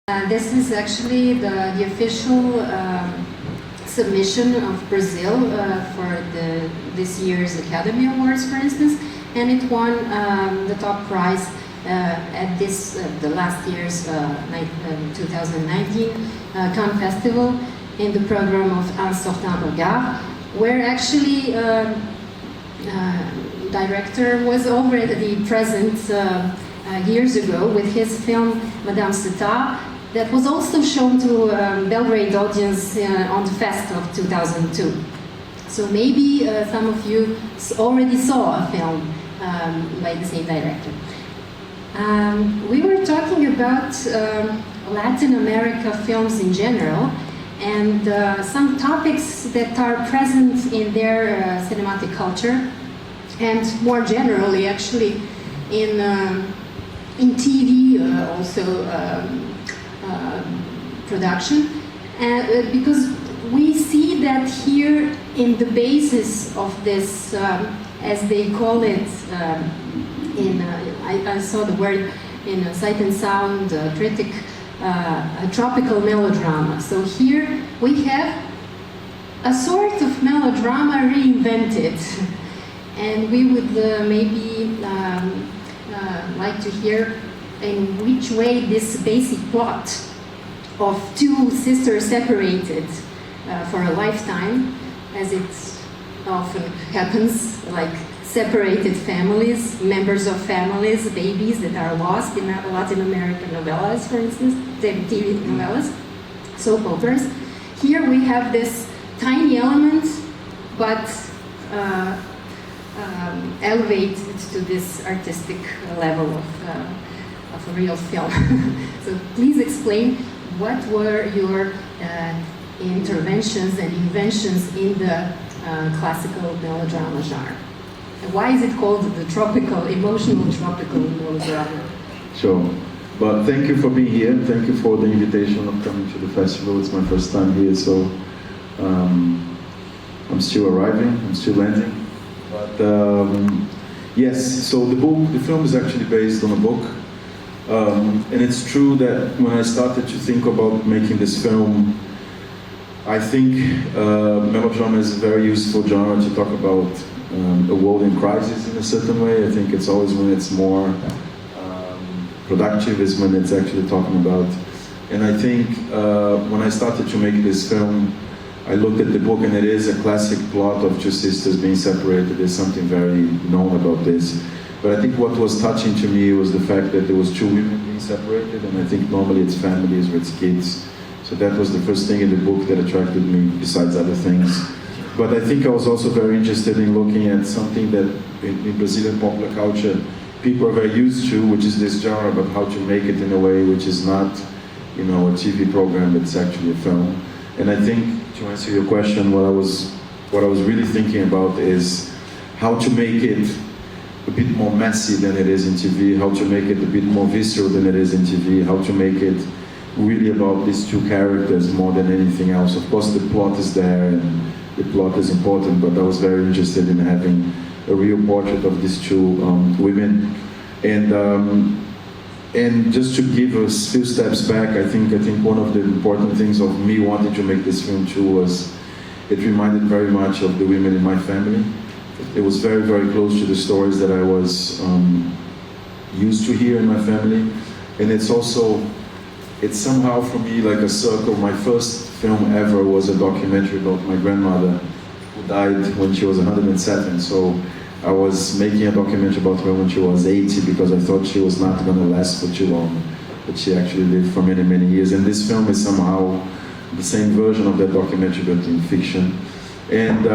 This is actually the official submission of Brazil for this year's Academy Awards, for instance, and it won the top prize at the last year's 2019 Cannes Festival in the program of Un certain regard, where actually director was already present years ago with his film Madame Seta, that was also shown to Belgrade audience on the Fest of 2002. So maybe some of you already saw a film by the same director. We were talking about Latin America films in general, and some topics that are present in their cinematic culture, and more generally actually in TV also production, because we see that here in the basis of this, as they call it, I saw the word in Sight and Sound critic, a tropical melodrama. So here we have a sort of melodrama reinvented, and we would maybe like to hear in which way this basic plot of two sisters separated for a lifetime, as it often happens, like separated families, members of families, babies that are lost in Latin American novellas, for instance, TV novellas, soap operas. Here we have this tiny element, but elevated to this artistic level of a real film. So please explain what were your interventions and inventions in the classical melodrama genre. And why is it called the tropical, emotional tropical melodrama? Sure. But thank you for being here. Thank you for the invitation of coming to the festival. It's my first time here, so I'm still arriving, I'm still landing. But yes, so the film is actually based on a book. And it's true that when I started to think about making this film, I think melodrama is a very useful genre to talk about a world in crisis in a certain way. I think it's always when it's more productive is when it's actually talking about. And I think when I started to make this film, I looked at the book, and it is a classic plot of two sisters being separated. There's something very known about this. But I think what was touching to me was the fact that there was two women being separated, and I think normally it's families or it's kids. So that was the first thing in the book that attracted me, besides other things. But I think I was also very interested in looking at something that in Brazilian popular culture people are very used to, which is this genre, but how to make it in a way which is not, a TV program, it's actually a film. And I think, to answer your question, what I was really thinking about is how to make it a bit more messy than it is in TV, how to make it a bit more visceral than it is in TV, how to make it really about these two characters more than anything else. Of course, the plot is there, and the plot is important, but I was very interested in having a real portrait of these two women. And just to give a few steps back, I think one of the important things of me wanting to make this film too was it reminded very much of the women in my family. It was very, very close to the stories that I was used to hear in my family. And it's somehow for me like a circle. My first film ever was a documentary about my grandmother who died when she was 107. So I was making a documentary about her when she was 80 because I thought she was not going to last for too long. But she actually lived for many, many years. And this film is somehow the same version of that documentary, but in fiction. And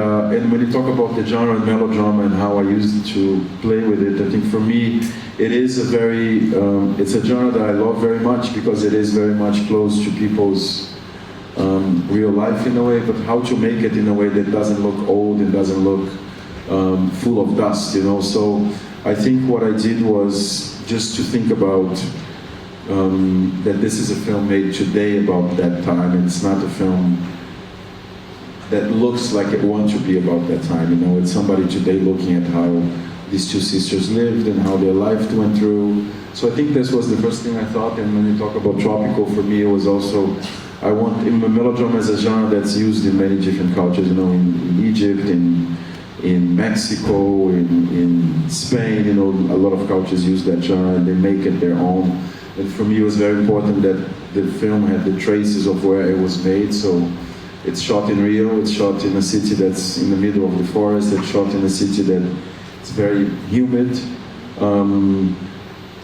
when you talk about the genre and melodrama and how I used to play with it, I think for me it is it's a genre that I love very much because it is very much close to people's real life in a way, but how to make it in a way that doesn't look old and doesn't look full of dust, So I think what I did was just to think about that this is a film made today about that time, and it's not a film that looks like it wants to be about that time, It's somebody today looking at how these two sisters lived and how their life went through. So I think this was the first thing I thought, and when you talk about tropical, for me it was also, I want in melodrama as a genre that's used in many different cultures, you know, in Egypt, in Mexico, in Spain, you know, a lot of cultures use that genre and they make it their own. And for me it was very important that the film had the traces of where it was made. So it's shot in Rio, it's shot in a city that's in the middle of the forest, it's shot in a city that's very humid.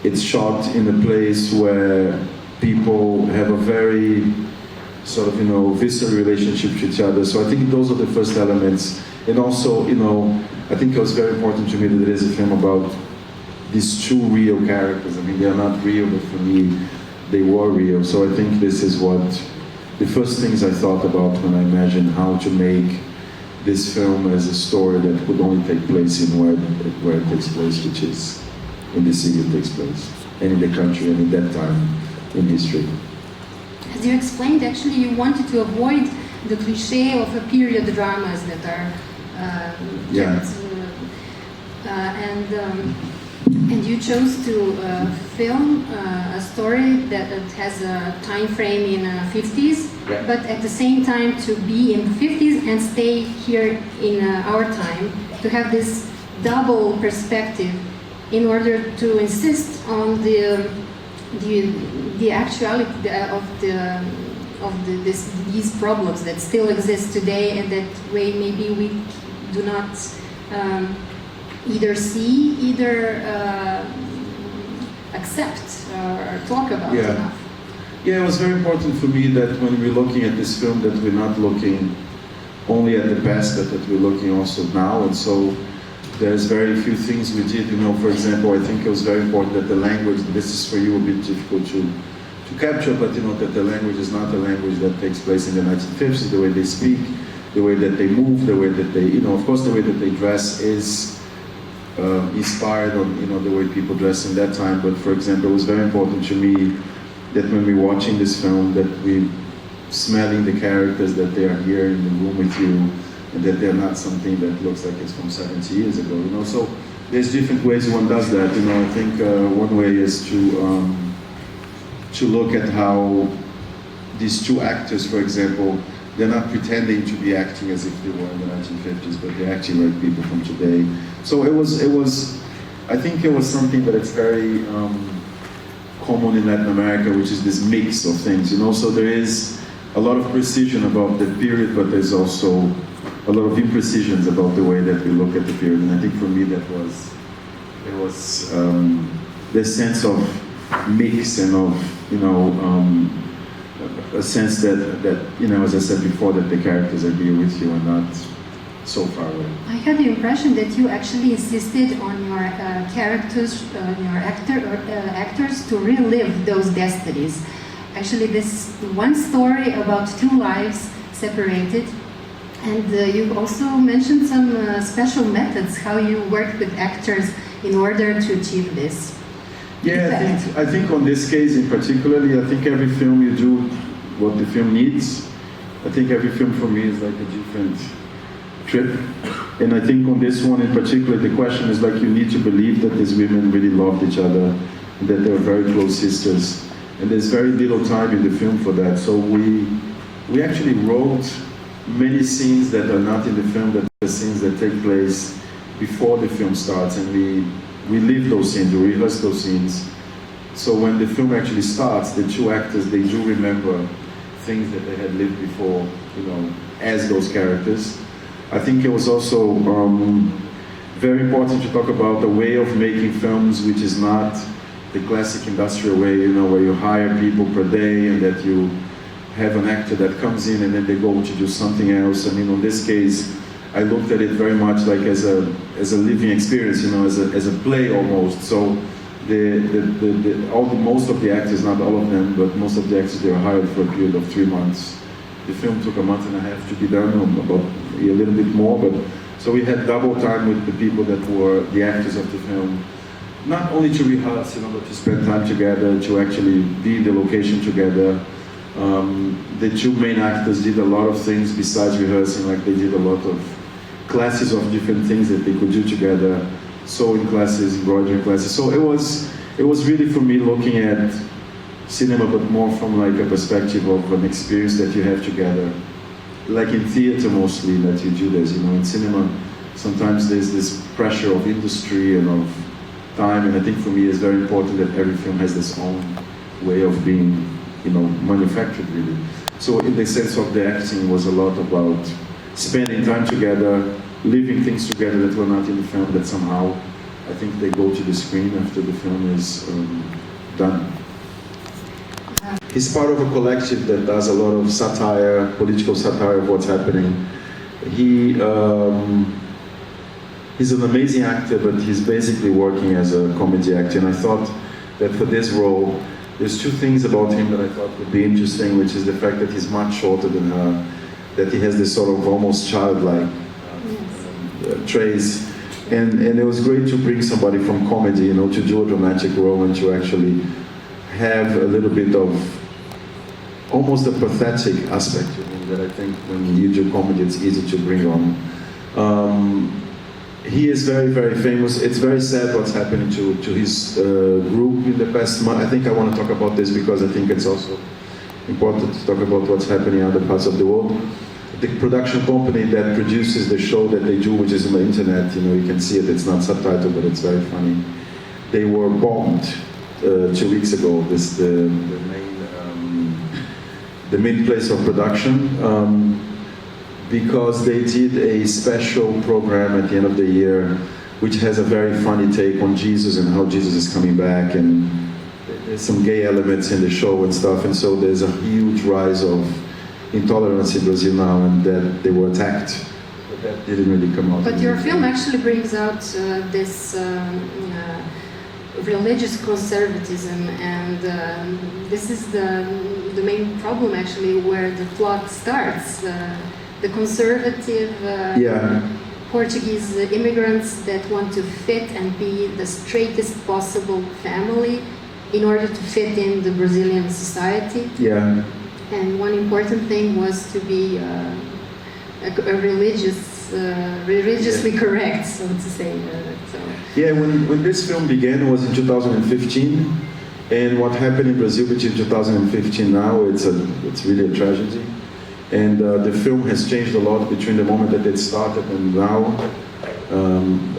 It's shot in a place where people have a very sort of, you know, visceral relationship to each other. So I think those are the first elements. And also, you know, I think it was very important to me that it is a film about these two real characters. I mean, they are not real, but for me, they were real. So I think this is what the first things I thought about when I imagined how to make this film as a story that would only take place in where it takes place, which is in the city it takes place, and in the country, and in that time in history. As you explained, actually you wanted to avoid the cliche of a period dramas that are and you chose to film a story that has a time frame in 50s, but at the same time to be in the 50s and stay here in our time, to have this double perspective in order to insist on the actuality of these problems that still exist today, and that way maybe we do not either see, either accept or talk about enough. Yeah, it was very important for me that when we're looking at this film, that we're not looking only at the past, but that we're looking also now. And so there's very few things we did. You know, for example, I think it was very important that the language, this is for you a bit difficult to capture, but you know, that the language is not a language that takes place in the 1950s, the way they speak, the way that they move, the way that they, you know, of course the way that they dress is inspired on, you know, the way people dress in that time. But for example, it was very important to me that when we're watching this film, that we're smelling the characters, that they are here in the room with you, and that they're not something that looks like it's from 70 years ago, you know. So there's different ways one does that, you know. I think one way is to look at how these two actors, for example, they're not pretending to be acting as if they were in the 1950s, but they're acting like people from today. So it was, I think it was something that it's very common in Latin America, which is this mix of things, you know. So there is a lot of precision about the period, but there's also a lot of imprecisions about the way that we look at the period. And I think for me that was, there was this sense of mix and of, you know, a sense that, you know, as I said before, that the characters are here with you and not so far away. I had the impression that you actually insisted on your characters, your actors to relive those destinies. Actually, this one story about two lives separated, and you also mentioned some special methods, how you worked with actors in order to achieve this. Yeah, I think on this case in particularly, I think every film you do what the film needs. I think every film for me is like a different trip. And I think on this one in particular, the question is like, you need to believe that these women really loved each other, and that they were very close sisters. And there's very little time in the film for that. So we actually wrote many scenes that are not in the film, that are scenes that take place before the film starts, and we live those scenes, we rehearse those scenes. So when the film actually starts, the two actors, they do remember things that they had lived before, you know, as those characters. I think it was also very important to talk about the way of making films, which is not the classic industrial way, you know, where you hire people per day and that you have an actor that comes in and then they go to do something else. I mean, in this case, I looked at it very much like as a living experience, you know, as a play almost. So most of the actors, not all of them, but most of the actors, they were hired for a period of 3 months. The film took a month and a half to be done, about a little bit more, but so we had double time with the people that were the actors of the film. Not only to rehearse, you know, but to spend time together, to actually be in the location together. The two main actors did a lot of things besides rehearsing, like they did a lot of classes of different things that they could do together. sewing classes, embroidery classes. So it was really for me looking at cinema, but more from like a perspective of an experience that you have together. Like in theater mostly that you do this, you know, in cinema, sometimes there's this pressure of industry and of time, and I think for me it's very important that every film has its own way of being, you know, manufactured really. So in the sense of the acting was a lot about spending time together, living things together that were not in the film, that somehow I think they go to the screen after the film is done. He's part of a collective that does a lot of satire, political satire of what's happening. He's an amazing actor, but he's basically working as a comedy actor. And I thought that for this role, there's two things about him that I thought would be interesting, which is the fact that he's much shorter than her, that he has this sort of almost childlike traits. And it was great to bring somebody from comedy, you know, to do a dramatic role and to actually have a little bit of almost a pathetic aspect to him that I think when you do comedy it's easy to bring on. He is very, very famous. It's very sad what's happening to his group in the past month. I think I want to talk about this because I think it's also important to talk about what's happening in other parts of the world. The production company that produces the show that they do, which is on the internet, you know, you can see it, it's not subtitled, but it's very funny. They were bombed 2 weeks ago, the main place of production, because they did a special program at the end of the year, which has a very funny take on Jesus and how Jesus is coming back, and there's some gay elements in the show and stuff, and so there's a huge rise of intolerance in Brazil now, and that they were attacked. But that didn't really come out. But your film actually brings out this religious conservatism, and this is the main problem actually where the plot starts. The conservative Portuguese immigrants that want to fit and be the straightest possible family in order to fit in the Brazilian society. Yeah. And one important thing was to be religiously correct, so to say. Yeah, when this film began, it was in 2015, and what happened in Brazil between 2015 now, it's really a tragedy. And the film has changed a lot between the moment that it started and now.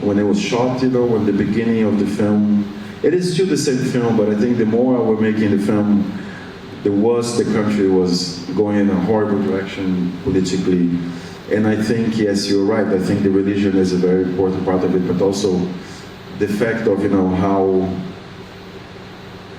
When it was shot, you know, when the beginning of the film, it is still the same film, but I think the more we're making the film, the worse the country was going in a horrible direction politically. And I think, yes, you're right, I think the religion is a very important part of it, but also the fact of, you know,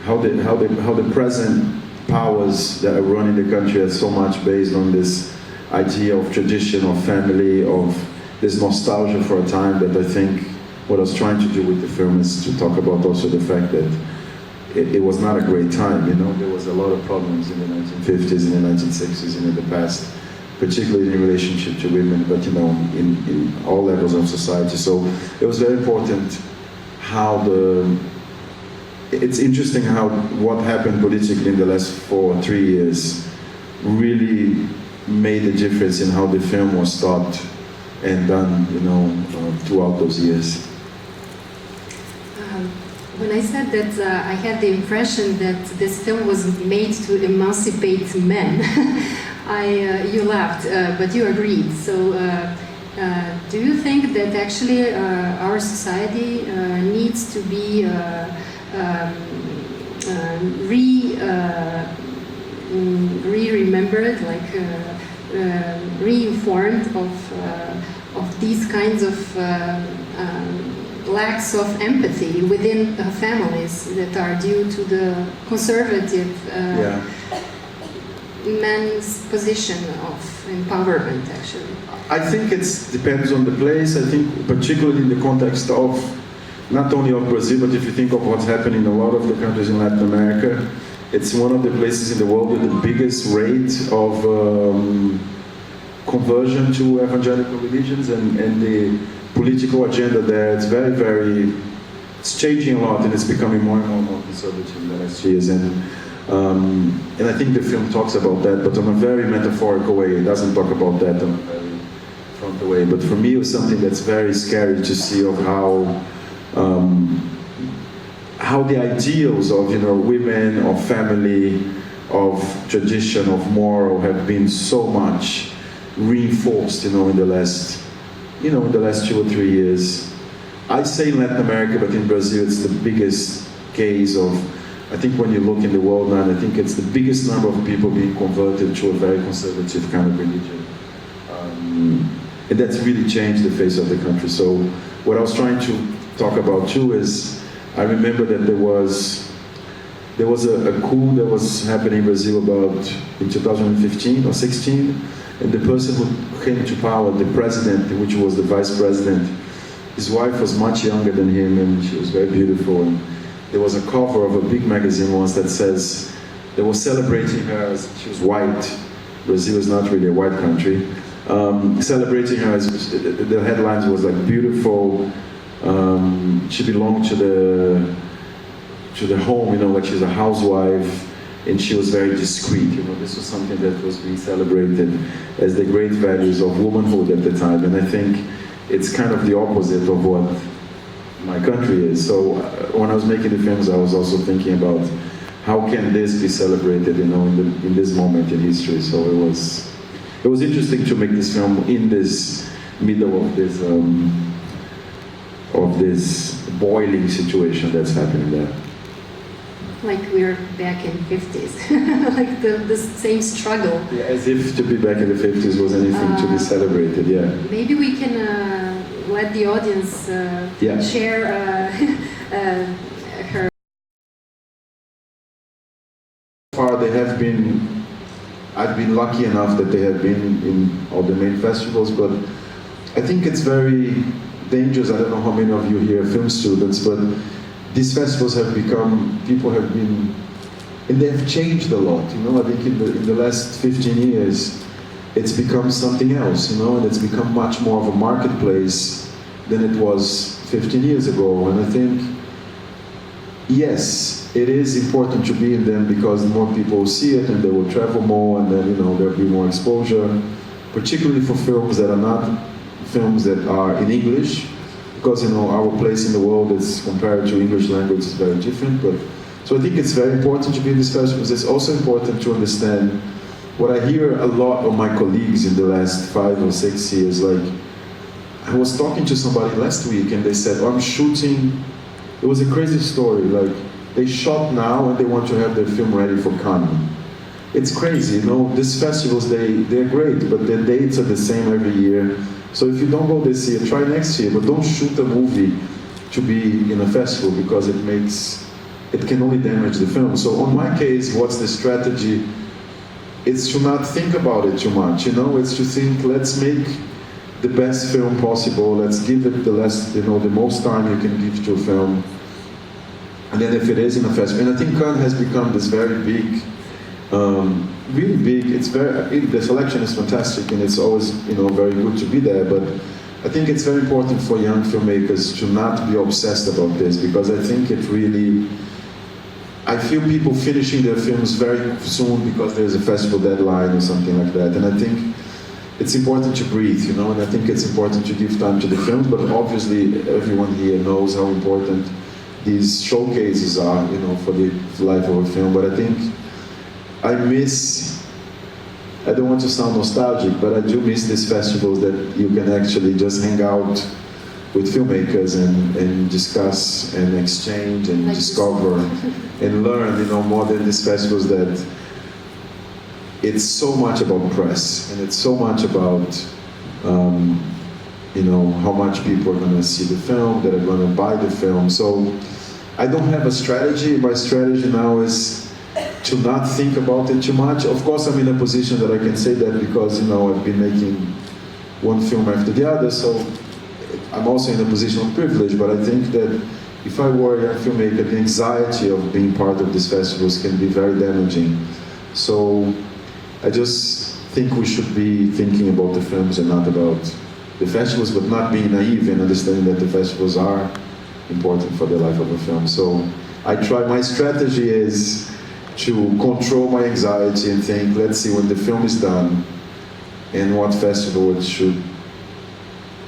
how the present powers that are running the country are so much based on this idea of tradition, of family, of this nostalgia for a time, that I think what I was trying to do with the film is to talk about also the fact that it was not a great time, you know, there was a lot of problems in the 1950s and the 1960s and in the past, particularly in relationship to women, but you know, in all levels of society. So it was very important how it's interesting how what happened politically in the last 4 or 3 years really made a difference in how the film was thought and done, you know, throughout those years. When I said that I had the impression that this film was made to emancipate men, you laughed, but you agreed. So do you think that actually our society needs to be remembered, like re-informed of these kinds of lacks of empathy within families that are due to the conservative men's position of empowerment, actually? I think it depends on the place. I think particularly in the context of not only of Brazil, but if you think of what's happening in a lot of the countries in Latin America, it's one of the places in the world with the biggest rate of conversion to evangelical religions, and the political agenda there, it's it's changing a lot, and it's becoming more and more conservative in the last years. And I think the film talks about that, but in a very metaphorical way. It doesn't talk about that in a very frontal way. But for me, it was something that's very scary to see of how how the ideals of women, of family, of tradition, of moral have been so much reinforced in the last 2 or 3 years. I say in Latin America, but in Brazil it's the biggest case of, I think when you look in the world now, I think it's the biggest number of people being converted to a very conservative kind of religion. And that's really changed the face of the country. So what I was trying to talk about too is, I remember that there was a coup that was happening in Brazil about in 2015 or 16, and the person who came to power, the president, which was the vice president, his wife was much younger than him, and she was very beautiful. And there was a cover of a big magazine once that says, they were celebrating her as she was white. Brazil is not really a white country. Celebrating her as, the headlines was like, beautiful, she belonged to the home, like she's a housewife, and she was very discreet. This was something that was being celebrated as the great values of womanhood at the time. And I think it's kind of the opposite of what my country is. So when I was making the films, I was also thinking about how can this be celebrated, in this moment in history. So it was interesting to make this film in this middle of this boiling situation that's happening there. Like we're back in 50s, like the same struggle. Yeah, as if to be back in the 50s was anything to be celebrated, yeah. Maybe we can let the audience share her. So far they have been, I've been lucky enough that they have been in all the main festivals, but I think it's very dangerous. I don't know how many of you here are film students, but these festivals have become, people have been, and they have changed a lot. I think in the last 15 years, it's become something else, and it's become much more of a marketplace than it was 15 years ago. And I think, yes, it is important to be in them because more people see it and they will travel more, and then there'll be more exposure, particularly for films that are not films that are in English, because our place in the world is compared to English language is very different. But so I think it's very important to be in these festivals. It's also important to understand what I hear a lot of my colleagues in the last 5 or 6 years. Like, I was talking to somebody last week and they said, I'm shooting, it was a crazy story, like they shot now and they want to have their film ready for Cannes. It's crazy, these festivals, they're great, but their dates are the same every year. So if you don't go this year, try next year, but don't shoot a movie to be in a festival because it can only damage the film. So on my case, what's the strategy? It's to not think about it too much, it's to think, let's make the best film possible, let's give it the most time you can give to a film. And then if it is in a festival, and I think Cannes has become this very big, really big. The selection is fantastic, and it's always very good to be there. But I think it's very important for young filmmakers to not be obsessed about this, because I think I feel people finishing their films very soon because there's a festival deadline or something like that. And I think it's important to breathe, and I think it's important to give time to the films. But obviously, everyone here knows how important these showcases are, for the life of a film. But I think I don't want to sound nostalgic, but I do miss these festivals that you can actually just hang out with filmmakers and discuss and exchange and discover and learn, more than these festivals that it's so much about press and it's so much about, how much people are going to see the film, that are going to buy the film. So I don't have a strategy. My strategy now is to not think about it too much. Of course, I'm in a position that I can say that because, I've been making one film after the other, so I'm also in a position of privilege. But I think that if I were a young filmmaker, the anxiety of being part of these festivals can be very damaging. So I just think we should be thinking about the films and not about the festivals, but not being naive and understanding that the festivals are important for the life of a film. So my strategy is to control my anxiety and think, let's see when the film is done and what festival it should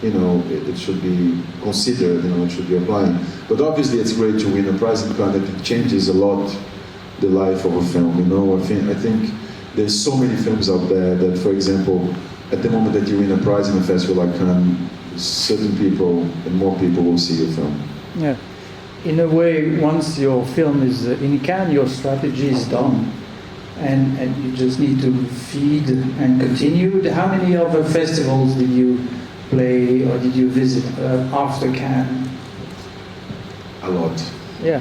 it should be considered, it should be applying. But obviously it's great to win a prize in Cannes. It changes a lot the life of a film, I think there's so many films out there that, for example, at the moment that you win a prize in a festival like Cannes, certain people and more people will see your film. Yeah. In a way, once your film is in Cannes, your strategy is done. And you just need to feed and continue. How many other festivals did you play or did you visit after Cannes? A lot. Yeah,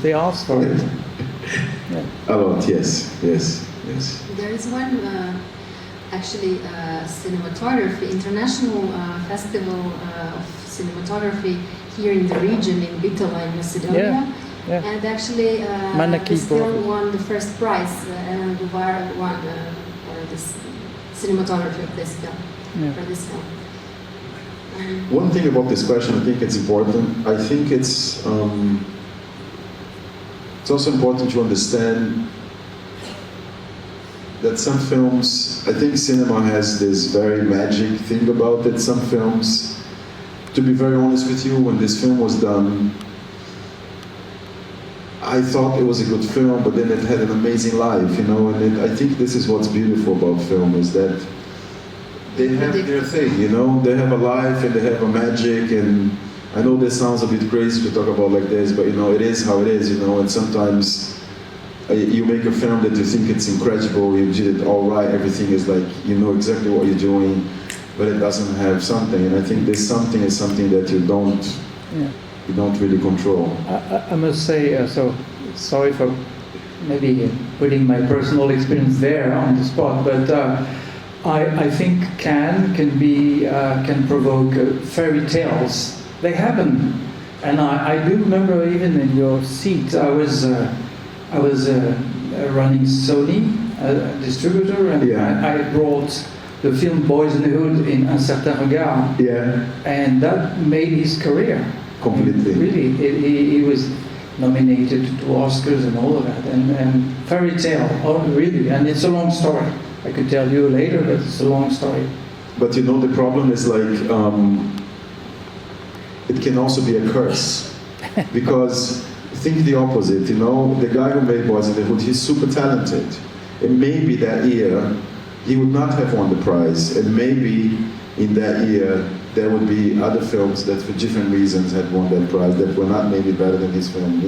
they asked for it. Yeah. A lot, yes. There is one, cinematography, international festival of cinematography here in the region in Bitola in Macedonia. Yeah. And actually, this film won the first prize, and Guvar won for this cinematography of this film. For this film. One thing about this question, I think it's important. I think it's also important to understand that some films, I think cinema has this very magic thing about it. Some films, to be very honest with you, when this film was done, I thought it was a good film, but then it had an amazing life, and I think this is what's beautiful about film, is that they have their thing, they have a life and they have a magic, and I know this sounds a bit crazy to talk about like this, but it is how it is, and sometimes you make a film that you think it's incredible, you did it all right, everything is like, exactly what you're doing, but it doesn't have something, and I think this something is something that you don't really control. I must say, so sorry for maybe putting my personal experience there on the spot, but I think Cannes can provoke fairy tales. They happen, and I do remember even in your seat, I was running Sony, a distributor, and I brought the film Boys in the Hood in Un Certain Regard, and that made his career. Completely. Really, he was nominated to Oscars and all of that, and fairy tale, really, and it's a long story. I could tell you later, but it's a long story. But the problem is like, it can also be a curse, because think the opposite, the guy who made Boys in the Hood, he's super talented, and maybe that year he would not have won the prize, and maybe in that year there would be other films that for different reasons had won that prize that were not maybe better than his film,